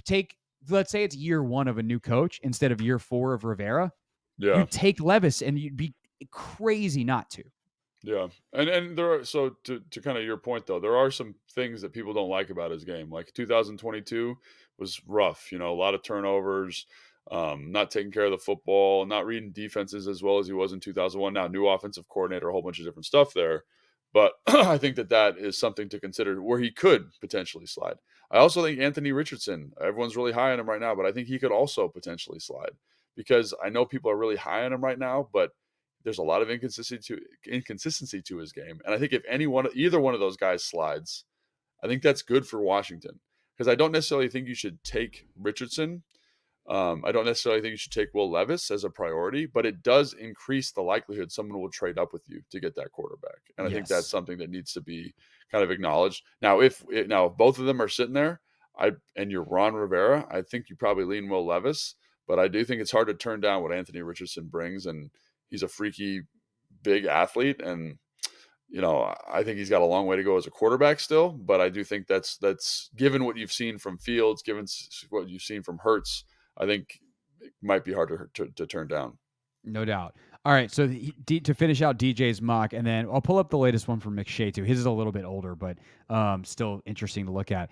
take, let's say it's year 1 of a new coach instead of year 4 of Rivera. You Yeah. take Levis and you'd be crazy not to. Yeah, and there are, so to kind of your point though, there are some things that people don't like about his game. Like 2022 was rough, a lot of turnovers, not taking care of the football, not reading defenses as well as he was in 2001. Now, new offensive coordinator, a whole bunch of different stuff there, but I think that is something to consider where he could potentially slide. I also think Anthony Richardson, everyone's really high on him right now, but I think he could also potentially slide because I know people are really high on him right now, but there's a lot of inconsistency to his game. And I think if either one of those guys slides, I think that's good for Washington because I don't necessarily think you should take Richardson. I don't necessarily think you should take Will Levis as a priority, but it does increase the likelihood someone will trade up with you to get that quarterback. And I think that's Yes. something that needs to be kind of acknowledged. Now, if both of them are sitting there, and you're Ron Rivera, I think you probably lean Will Levis, but I do think it's hard to turn down what Anthony Richardson brings, and he's a freaky big athlete, and I think he's got a long way to go as a quarterback still. But I do think that's given what you've seen from Fields, given what you've seen from Hurts, I think it might be hard to turn down. No doubt. All right, so to finish out DJ's mock, and then I'll pull up the latest one from McShay too. His is a little bit older, but still interesting to look at.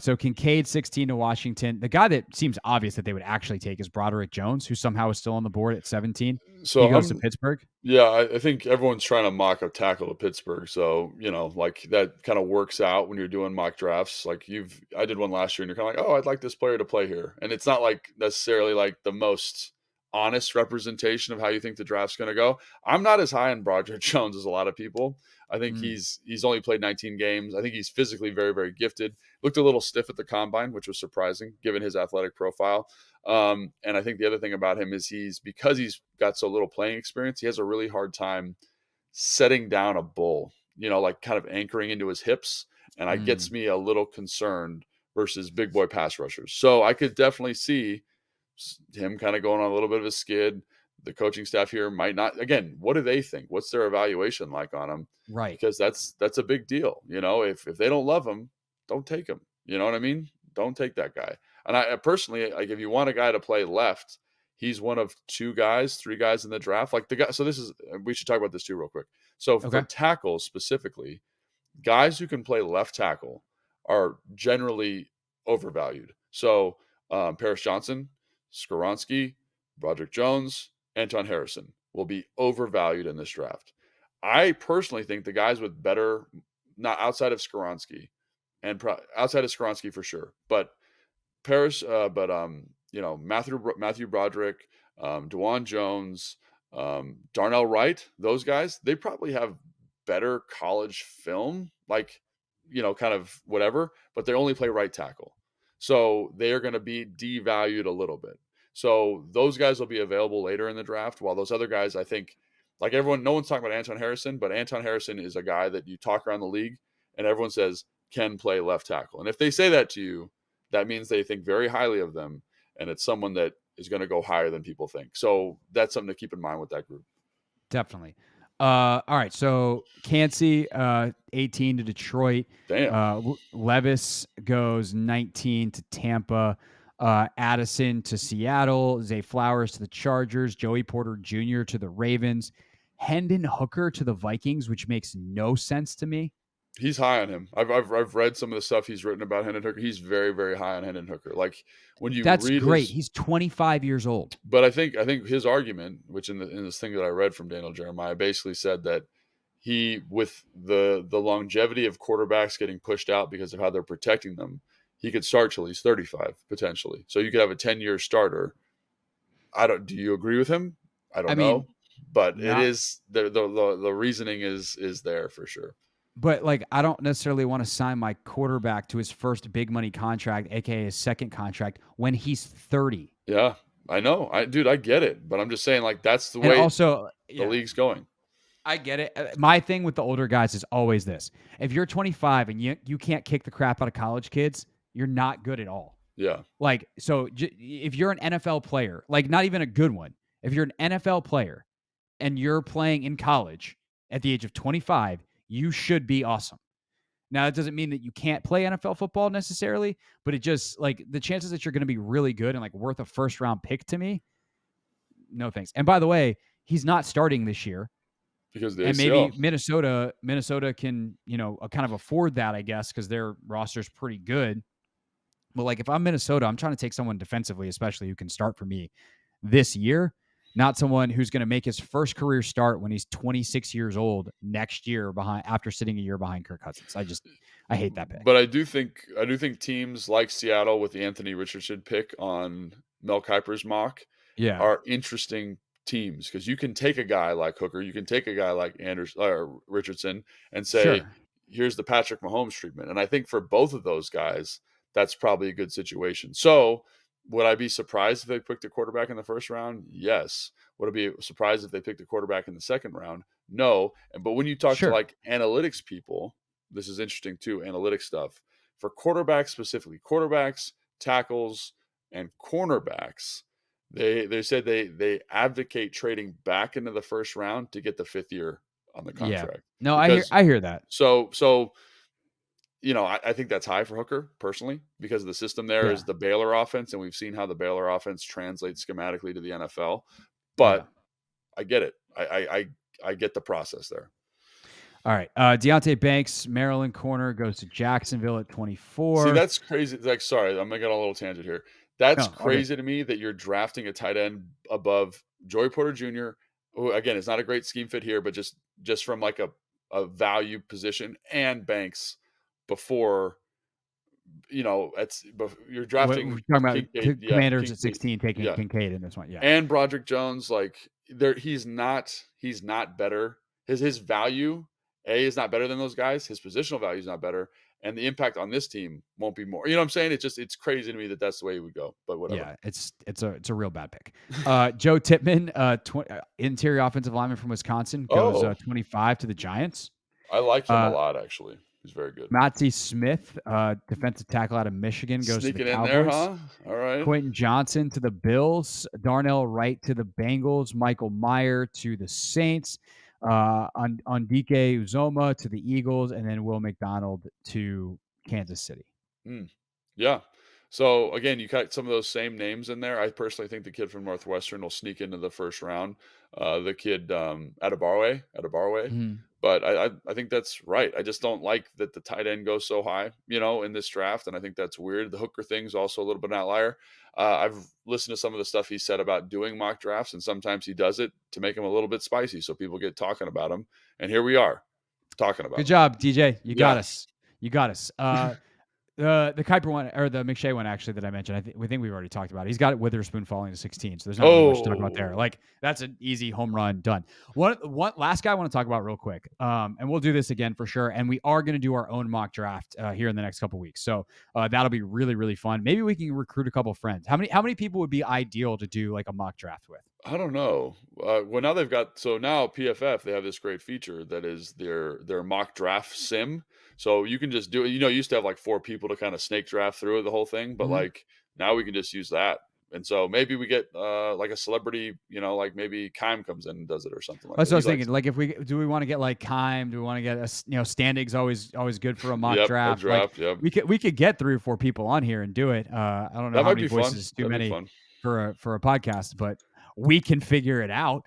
So Kincaid 16 to Washington. The guy that seems obvious that they would actually take is Broderick Jones, who somehow is still on the board at 17. So He goes to Pittsburgh. yeah, I think everyone's trying to mock a tackle to Pittsburgh. So, like that kind of works out when you're doing mock drafts. Like I did one last year and you're kind of like, oh, I'd like this player to play here. And it's not like necessarily like the most honest representation of how you think the draft's going to go. I'm not as high on Broderick Jones as a lot of people. I think he's only played 19 games. I think he's physically very, very gifted. Looked a little stiff at the combine, which was surprising given his athletic profile. And I think the other thing about him is because he's got so little playing experience, he has a really hard time setting down a bull, like kind of anchoring into his hips. And it gets me a little concerned versus big boy pass rushers. So I could definitely see him kind of going on a little bit of a skid. The coaching staff here might not. Again, what do they think? What's their evaluation like on him? Right. Because that's a big deal. If they don't love him, don't take him. You know what I mean? Don't take that guy. And I personally, like, if you want a guy to play left, he's one of 3 guys in the draft. Like the guy. So we should talk about this too real quick. So for Okay. tackles specifically, guys who can play left tackle are generally overvalued. So Paris Johnson, Skoronski, Broderick Jones, Anton Harrison will be overvalued in this draft. I personally think the guys with better, not outside of Skoronski, and outside of Skoronski for sure, but Paris, Matthew Broderick, DeJuan Jones, Darnell Wright, those guys, they probably have better college film, like, kind of whatever, but they only play right tackle. So they are going to be devalued a little bit. So those guys will be available later in the draft, while those other guys, I think, like everyone, no one's talking about Anton Harrison, but Anton Harrison is a guy that you talk around the league and everyone says can play left tackle. And if they say that to you, that means they think very highly of them, and it's someone that is going to go higher than people think. So that's something to keep in mind with that group. Definitely. All right. So Cansey, 18 to Detroit. Damn. Levis goes 19 to Tampa. Addison to Seattle. Zay Flowers to the Chargers. Joey Porter Jr. to the Ravens. Hendon Hooker to the Vikings, which makes no sense to me. He's high on him. I've read some of the stuff he's written about Hendon Hooker. He's very, very high on Hendon Hooker. Like when you That's read great. He's 25 years old. But I think his argument, which in this thing that I read from Daniel Jeremiah, basically said that he, with the longevity of quarterbacks getting pushed out because of how they're protecting them, he could start till he's 35 potentially. So you could have a 10-year starter. Do you agree with him? I don't know, but it is the reasoning is there for sure. But like, I don't necessarily want to sign my quarterback to his first big money contract, aka his second contract, when he's 30. Yeah, I know. I get it, but I'm just saying, like, that's the way also the league's going. I get it. My thing with the older guys is always this: if you're 25 and you can't kick the crap out of college kids, you're not good at all. Yeah. Like, so if you're an NFL player, like not even a good one, if you're an NFL player and you're playing in college at the age of 25, you should be awesome. Now, that doesn't mean that you can't play NFL football necessarily, but it just, like, the chances that you're going to be really good and like worth a first round pick to me, no thanks. And by the way, he's not starting this year. Because the and ACL. Maybe Minnesota can, kind of afford that, I guess, because their roster's pretty good. But like, if I'm Minnesota, I'm trying to take someone defensively, especially who can start for me this year, not someone who's going to make his first career start when he's 26 years old next year after sitting a year behind Kirk Cousins. I hate that pick. But I do think teams like Seattle with the Anthony Richardson pick on Mel Kiper's mock are interesting teams, because you can take a guy like Hooker, you can take a guy like Richardson and say, here's the Patrick Mahomes treatment. And I think for both of those guys, that's probably a good situation. So would I be surprised if they picked a quarterback in the first round? Yes. Would I be surprised if they picked a quarterback in the second round? No. But when you talk to like analytics people, this is interesting too, analytics stuff. For quarterbacks specifically, quarterbacks, tackles, and cornerbacks, they said they advocate trading back into the first round to get the 5th year on the contract. Yeah. No, I hear that. So I think that's high for Hooker personally, because the system there is the Baylor offense, and we've seen how the Baylor offense translates schematically to the NFL. But I get it. I get the process there. All right. Deonte Banks, Maryland corner, goes to Jacksonville at 24. See, that's crazy. Like, sorry, I'm going to get on a little tangent here. That's crazy to me that you're drafting a tight end above Joey Porter Jr., who, again, is not a great scheme fit here, but just from like a value position, and Banks before, you're drafting. We're talking about Commanders at 16 taking Kincaid in this one. Yeah. And Broderick Jones, like, he's not better. His value, is not better than those guys. His positional value is not better. And the impact on this team won't be more. You know what I'm saying? It's crazy to me that that's the way he would go, but whatever. Yeah, it's a real bad pick. Joe Tippmann, interior offensive lineman from Wisconsin, goes 25 to the Giants. I like him a lot, actually. He's very good. Matty Smith, defensive tackle out of Michigan, goes to the Sneaking in there, Cowboys. huh? All right. Quentin Johnson to the Bills, Darnell Wright to the Bengals, Michael Meyer to the Saints, Ondike Uzoma to the Eagles, and then Will McDonald to Kansas City. Mm. Yeah. So again, you got some of those same names in there. I personally think the kid from Northwestern will sneak into the first round. The kid Adebawe. Mhm. But I think that's right. I just don't like that the tight end goes so high, in this draft, and I think that's weird. The hooker thing's also a little bit of an outlier. I've listened to some of the stuff he said about doing mock drafts, and sometimes he does it to make him a little bit spicy, so people get talking about him. And here we are talking about Good him. job, DJ. You got Yeah. us. You got us. The Kuiper one, or the McShay one, actually, that I mentioned, we think we've already talked about it. He's got it Witherspoon falling to 16, so there's not really much to talk about there. Oh, Like, that's an easy home run, done. One last guy I want to talk about real quick, and we'll do this again for sure, and we are going to do our own mock draft here in the next couple weeks, so that'll be really, really fun. Maybe we can recruit a couple friends. How many people would be ideal to do like a mock draft with? I don't know. Well, now now PFF, they have this great feature that is their mock draft sim. So you can just do it. You used to have like 4 people to kind of snake draft through the whole thing, but Mhm. like now we can just use that. And so maybe we get like a celebrity, like maybe Kime comes in and does it or something like That's that. what I He was likes, thinking. Like, if we want to get like Kime, do we want to get Standig's always good for a mock yep, a draft. Like, draft. Yep, we could get 3 or 4 people on here and do it. I don't know that how might many be fun. voices is too That'd be many fun. for a podcast, but we can figure it out.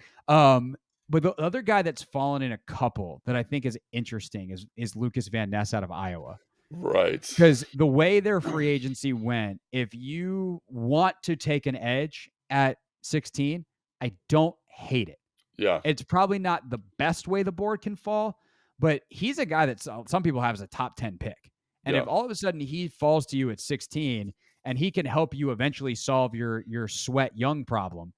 But the other guy that's fallen in a couple that I think is interesting is Lucas Van Ness out of Iowa. Right. Because the way their free agency went, if you want to take an edge at 16, I don't hate it. Yeah. It's probably not the best way the board can fall, but he's a guy that some people have as a top 10 pick. And Yeah. if all of a sudden he falls to you at 16 and he can help you eventually solve your sweat young problem,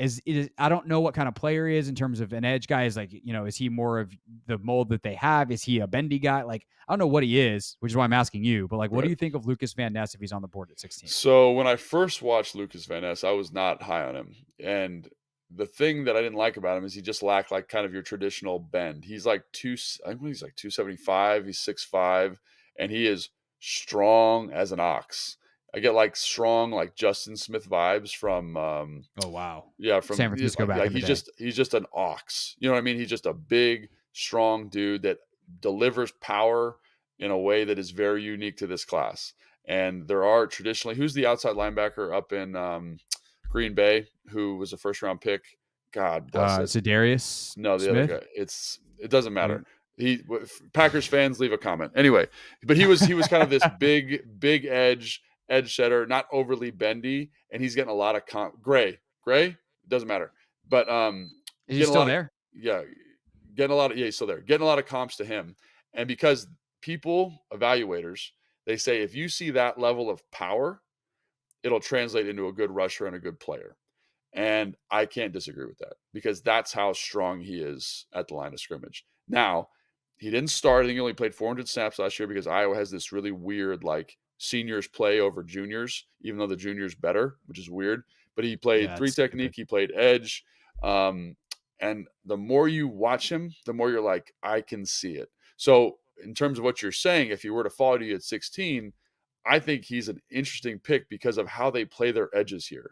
I don't know what kind of player he is in terms of an edge guy. Is like, is he more of the mold that they have? Is he a bendy guy? Like, I don't know what he is, which is why I'm asking you. But like, what do Right. you think of Lucas Van Ness if he's on the board at 16? So when I first watched Lucas Van Ness, I was not high on him. And the thing that I didn't like about him is he just lacked like kind of your traditional bend. He's like I think he's like 275, he's 6'5", and he is strong as an ox. I get like strong, like Justin Smith vibes from Oh wow, yeah, San Francisco back in the day. he's just an ox. You know what I mean? He's just a big, strong dude that delivers power in a way that is very unique to this class. And there are traditionally, who's the outside linebacker up in Green Bay who was a first round pick? God bless it. Za'Darius No, the Smith. other guy. It doesn't matter. Packers fans leave a comment anyway. But he was kind of this big edge setter, not overly bendy, and he's getting a lot of gray. Doesn't matter. But Is he still there? Yeah, he's still there. Getting a lot of comps to him, and because evaluators, they say if you see that level of power, it'll translate into a good rusher and a good player. And I can't disagree with that because that's how strong he is at the line of scrimmage. Now, he didn't start. I think he only played 400 snaps last year because Iowa has this really weird, like, seniors play over juniors, even though the juniors better, which is weird. But he played 3 technique. He played edge. And the more you watch him, the more you're like, I can see it. So in terms of what you're saying, if he were to fall to you at 16, I think he's an interesting pick because of how they play their edges here.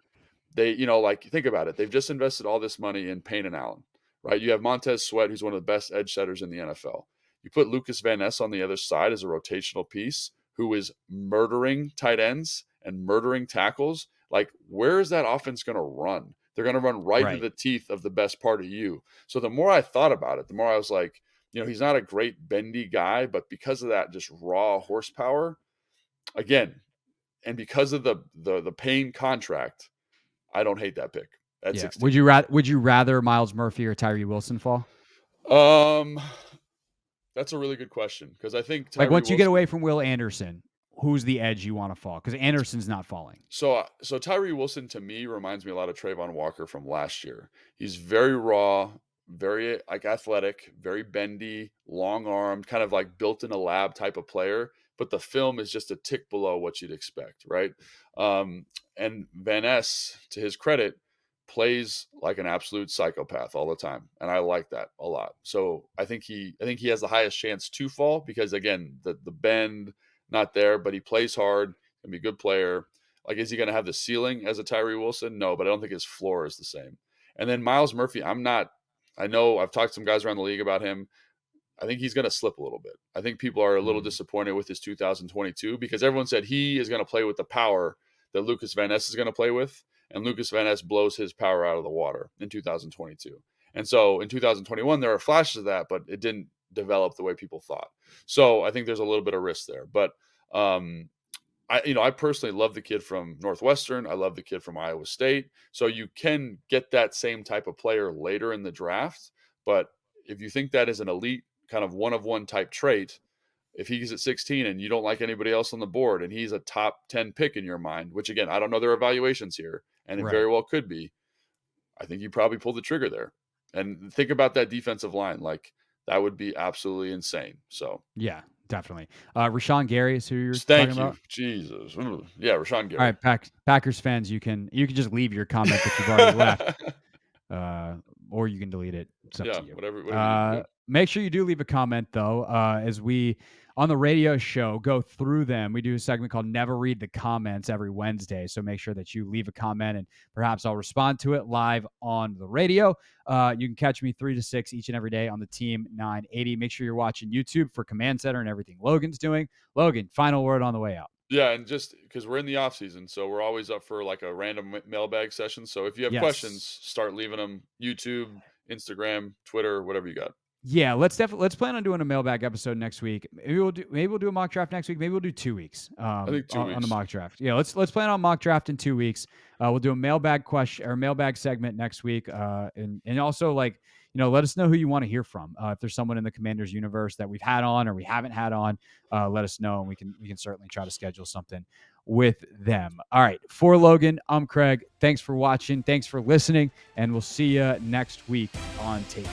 They, like, think about it. They've just invested all this money in Payne and Allen, right? You have Montez Sweat, who's one of the best edge setters in the NFL. You put Lucas Van Ness on the other side as a rotational piece who is murdering tight ends and murdering tackles. Like, where is that offense going to run? They're going to run right into the teeth of the best part of you. So the more I thought about it, the more I was like, he's not a great bendy guy, but because of that just raw horsepower, again, and because of the Payne contract, I don't hate that pick at 16. Would you rather Miles Murphy or Tyree Wilson fall? That's a really good question because I think Like, once you get away from Will Anderson, who's the edge you want to fall? Because Anderson's not falling. So Tyree Wilson to me reminds me a lot of Trayvon Walker from last year. He's very raw, very like athletic, very bendy, long armed, kind of like built in a lab type of player. But the film is just a tick below what you'd expect, right? And Van Ness, to his credit, plays like an absolute psychopath all the time, and I like that a lot. So I think he has the highest chance to fall because, again, the bend not there, but he plays hard, can be a good player. Like, is he going to have the ceiling as a Tyree Wilson? No, but I don't think his floor is the same. And then Miles Murphy, I know I've talked to some guys around the league about him. I think he's going to slip a little bit. I think people are a little disappointed with his 2022 because everyone said he is going to play with the power that Lucas Van Ness is going to play with, and Lucas Van Ness blows his power out of the water in 2022. And so in 2021, there are flashes of that, but it didn't develop the way people thought. So I think there's a little bit of risk there. But I personally love the kid from Northwestern. I love the kid from Iowa State. So you can get that same type of player later in the draft. But if you think that is an elite kind of one-of-one type trait, if he's at 16 and you don't like anybody else on the board and he's a top 10 pick in your mind, which, again, I don't know their evaluations here, and it very well could be, I think you probably pull the trigger there. And think about that defensive line. Like, that would be absolutely insane. So yeah, definitely. Rashawn Gary is who you're talking about? Jesus. Yeah, Rashawn Gary. All right, Packers fans, you can just leave your comment that you've already left, or you can delete it. It's up to you. Whatever you do. Make sure you do leave a comment, though, as we, on the radio show, go through them. We do a segment called Never Read the Comments every Wednesday, so make sure that you leave a comment, and perhaps I'll respond to it live on the radio. You can catch me 3 to 6 each and every day on the Team 980. Make sure you're watching YouTube for Command Center and everything Logan's doing. Logan, final word on the way out. Yeah, and just because we're in the off season, so we're always up for like a random mailbag session. So if you have questions, start leaving them. YouTube, Instagram, Twitter, whatever you got. Yeah, let's plan on doing a mailbag episode next week. Maybe we'll do a mock draft next week. Maybe we'll do 2 weeks. I think 2 weeks on the mock draft. Yeah, let's plan on mock draft in 2 weeks. We'll do a mailbag question or mailbag segment next week. And also, like, let us know who you want to hear from. If there's someone in the Commanders universe that we've had on or we haven't had on, let us know, and we can certainly try to schedule something with them. All right, for Logan, I'm Craig. Thanks for watching. Thanks for listening, and we'll see you next week on Take.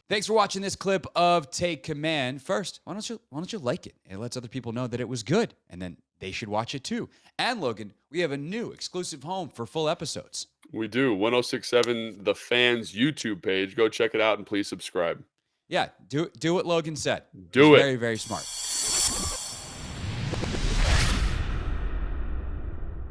Thanks for watching this clip of Take Command. First, why don't you like it? It lets other people know that it was good, and then they should watch it too. And Logan, we have a new exclusive home for full episodes. We do. 1067 The Fans YouTube page. Go check it out and please subscribe. Yeah, do what Logan said. Do it. Very, very smart.